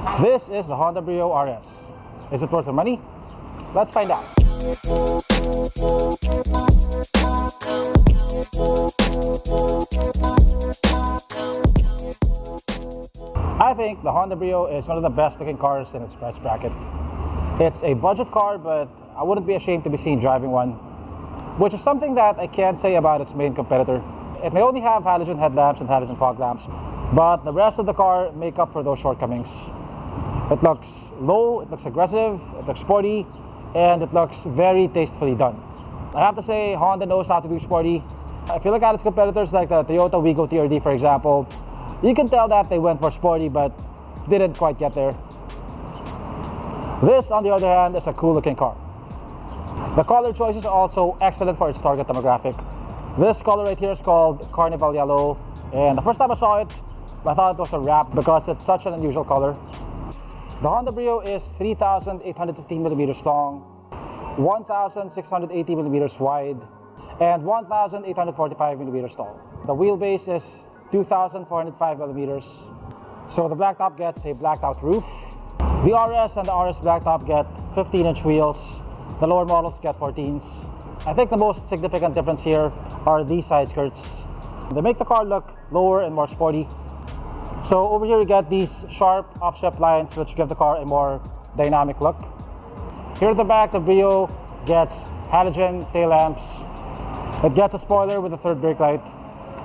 This is the Honda Brio RS. Is it worth the money? Let's find out. I think the Honda Brio is one of the best looking cars in its price bracket. It's a budget car, but I wouldn't be ashamed to be seen driving one, which is something that I can't say about its main competitor. It may only have halogen headlamps and halogen fog lamps, but the rest of the car make up for those shortcomings. It looks low, it looks aggressive, it looks sporty, and it looks very tastefully done. I have to say, Honda knows how to do sporty. If you look at its competitors like the Toyota Wigo TRD, for example, you can tell that they went for sporty but didn't quite get there. This, on the other hand, is a cool looking car. The color choice is also excellent for its target demographic. This color right here is called Carnival Yellow, and the first time I saw it, I thought it was a wrap because it's such an unusual color. The Honda Brio is 3,815 millimeters long, 1,680 millimeters wide, and 1,845 millimeters tall. The wheelbase is 2,405 millimeters. So the Blacktop gets a blacked out roof. The RS and the RS Blacktop get 15-inch wheels. The lower models get 14s. I think the most significant difference here are these side skirts. They make the car look lower and more sporty. So over here you get these sharp offset lines which give the car a more dynamic look. Here at the back, the Brio gets halogen tail lamps. It gets a spoiler with a third brake light.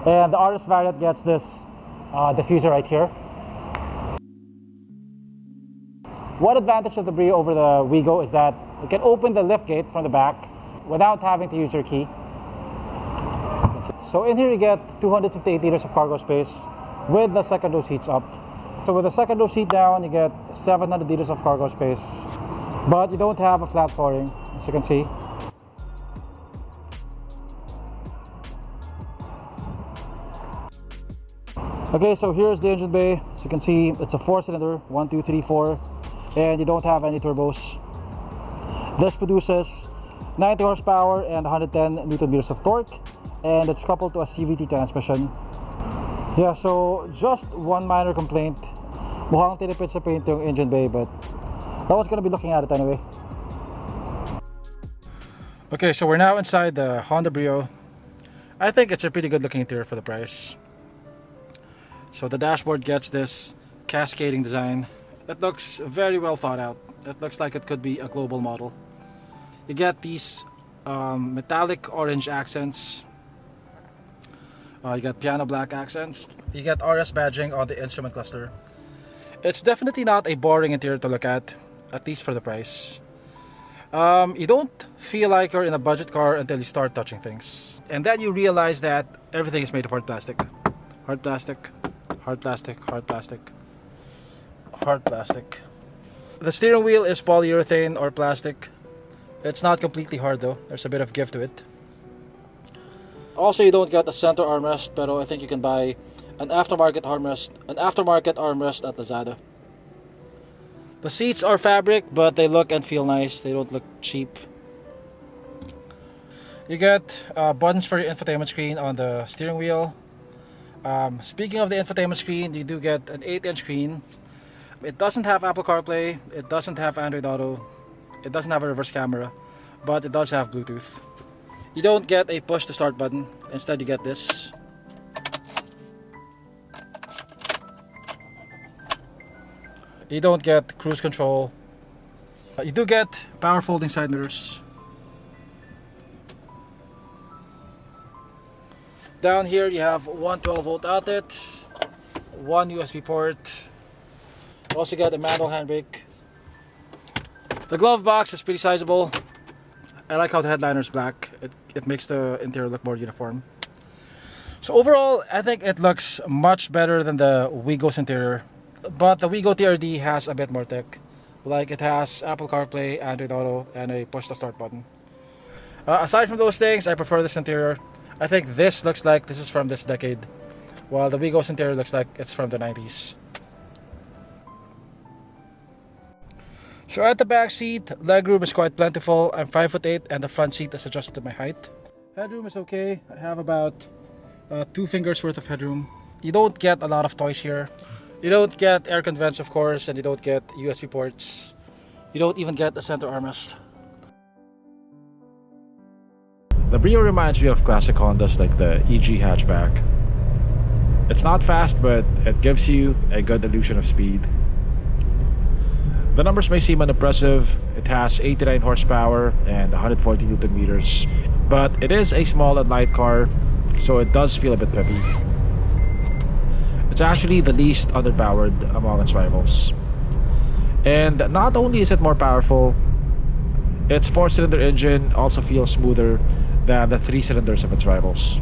And the RS variant gets this diffuser right here. One advantage of the Brio over the Wigo is that you can open the liftgate from the back without having to use your key. So in here you get 258 liters of cargo space with the second row seats up. So with the second row seat down, you get 700 liters of cargo space, but you don't have a flat flooring, as you can see. Okay, so here's the engine bay. As you can see, it's a 4-cylinder, 1, 2, 3, 4, and you don't have any turbos. This produces 90 horsepower and 110 newton meters of torque, and it's coupled to a CVT transmission. Yeah, so just one minor complaint. Mukhang tinipid sa paint yung engine bay, but I was gonna be looking at it anyway. Okay, so we're now inside the Honda Brio. I think it's a pretty good looking interior for the price. So the dashboard gets this cascading design. It looks very well thought out. It looks like it could be a global model. You get these metallic orange accents. You get piano black accents. You get RS badging on the instrument cluster. It's definitely not a boring interior to look at least for the price. You don't feel like you're in a budget car until you start touching things. And then you realize that everything is made of hard plastic. Hard plastic, hard plastic, hard plastic, hard plastic. The steering wheel is polyurethane or plastic. It's not completely hard though. There's a bit of give to it. Also, you don't get a center armrest, but I think you can buy an aftermarket armrest at Lazada. The seats are fabric, but they look and feel nice. They don't look cheap. You get buttons for your infotainment screen on the steering wheel. Speaking of the infotainment screen, you do get an 8-inch screen. It doesn't have Apple CarPlay, it doesn't have Android Auto, it doesn't have a reverse camera, but it does have Bluetooth. You don't get a push to start button, instead you get this. You don't get cruise control. You do get power folding side mirrors. Down here you have one 12-volt outlet, one USB port. You also get a manual handbrake. The glove box is pretty sizable. I like how the headliner is black. It makes the interior look more uniform. So overall, I think it looks much better than the Wigo's interior. But the Wigo TRD has a bit more tech. Like it has Apple CarPlay, Android Auto, and a push to start button. Aside from those things, I prefer this interior. I think this looks like this is from this decade, while the Wigo's interior looks like it's from the 90s. So at the back seat, legroom is quite plentiful. I'm 5'8" and the front seat is adjusted to my height. Headroom is okay. I have about 2 fingers worth of headroom. You don't get a lot of toys here. You don't get air vents, of course, and you don't get USB ports. You don't even get a center armrest. The Brio reminds me of classic Hondas like the EG hatchback. It's not fast, but it gives you a good illusion of speed. The numbers may seem unimpressive. It has 89 horsepower and 140 Newton meters, but it is a small and light car, so it does feel a bit peppy. It's actually the least underpowered among its rivals. And not only is it more powerful, its 4-cylinder engine also feels smoother than the 3 cylinders of its rivals.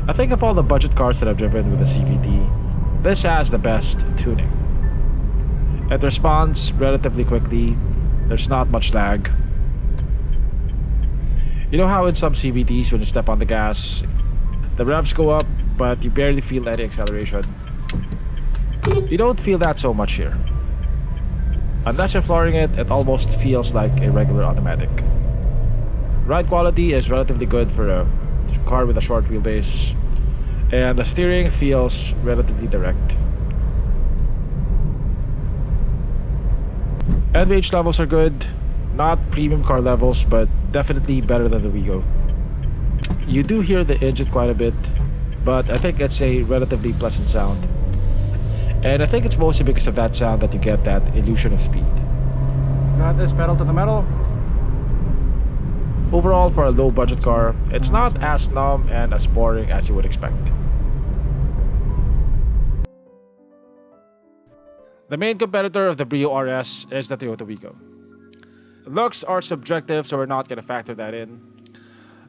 I think of all the budget cars that I've driven with a CVT, this has the best tuning. It responds relatively quickly, there's not much lag. You know how in some CVTs when you step on the gas, the revs go up but you barely feel any acceleration? You don't feel that so much here. Unless you're flooring it, it almost feels like a regular automatic. Ride quality is relatively good for a car with a short wheelbase, and the steering feels relatively direct. NVH levels are good, not premium car levels, but definitely better than the Wigo. You do hear the engine quite a bit, but I think it's a relatively pleasant sound. And I think it's mostly because of that sound that you get that illusion of speed. That is pedal to the metal. Overall, for a low budget car, it's not as numb and as boring as you would expect. The main competitor of the Brio RS is the Toyota Wigo. Looks are subjective, so we're not going to factor that in.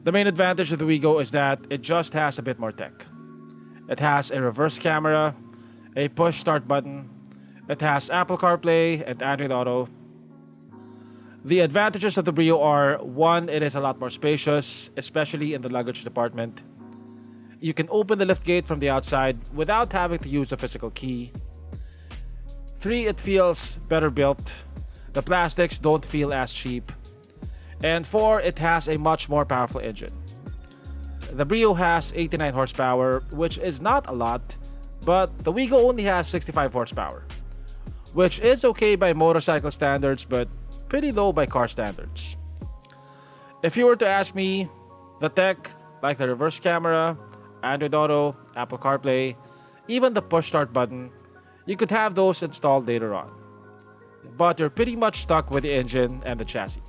The main advantage of the Wigo is that it just has a bit more tech. It has a reverse camera, a push start button, it has Apple CarPlay and Android Auto. The advantages of the Brio are, one, it is a lot more spacious, especially in the luggage department. You can open the liftgate from the outside without having to use a physical key. 3, it feels better built. The plastics don't feel as cheap. And 4, it has a much more powerful engine. The Brio has 89 horsepower, which is not a lot, but the Wigo only has 65 horsepower, which is okay by motorcycle standards, but pretty low by car standards. If you were to ask me, the tech, like the reverse camera, Android Auto, Apple CarPlay, even the push start button, you could have those installed later on. But you're pretty much stuck with the engine and the chassis.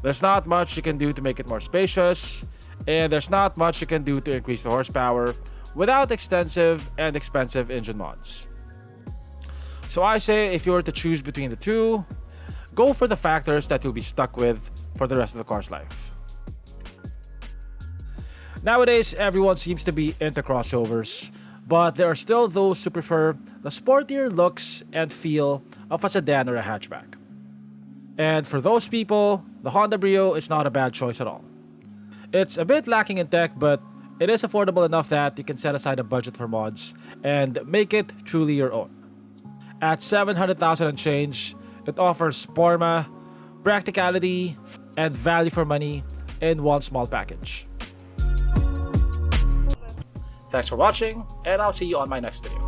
There's not much you can do to make it more spacious, and there's not much you can do to increase the horsepower without extensive and expensive engine mods. So I say if you were to choose between the two, go for the factors that you'll be stuck with for the rest of the car's life. Nowadays, everyone seems to be into crossovers, but there are still those who prefer the sportier looks and feel of a sedan or a hatchback. And for those people, the Honda Brio is not a bad choice at all. It's a bit lacking in tech, but it is affordable enough that you can set aside a budget for mods and make it truly your own. At 700,000 and change, it offers Porma, practicality, and value for money in one small package. Thanks for watching, and I'll see you on my next video.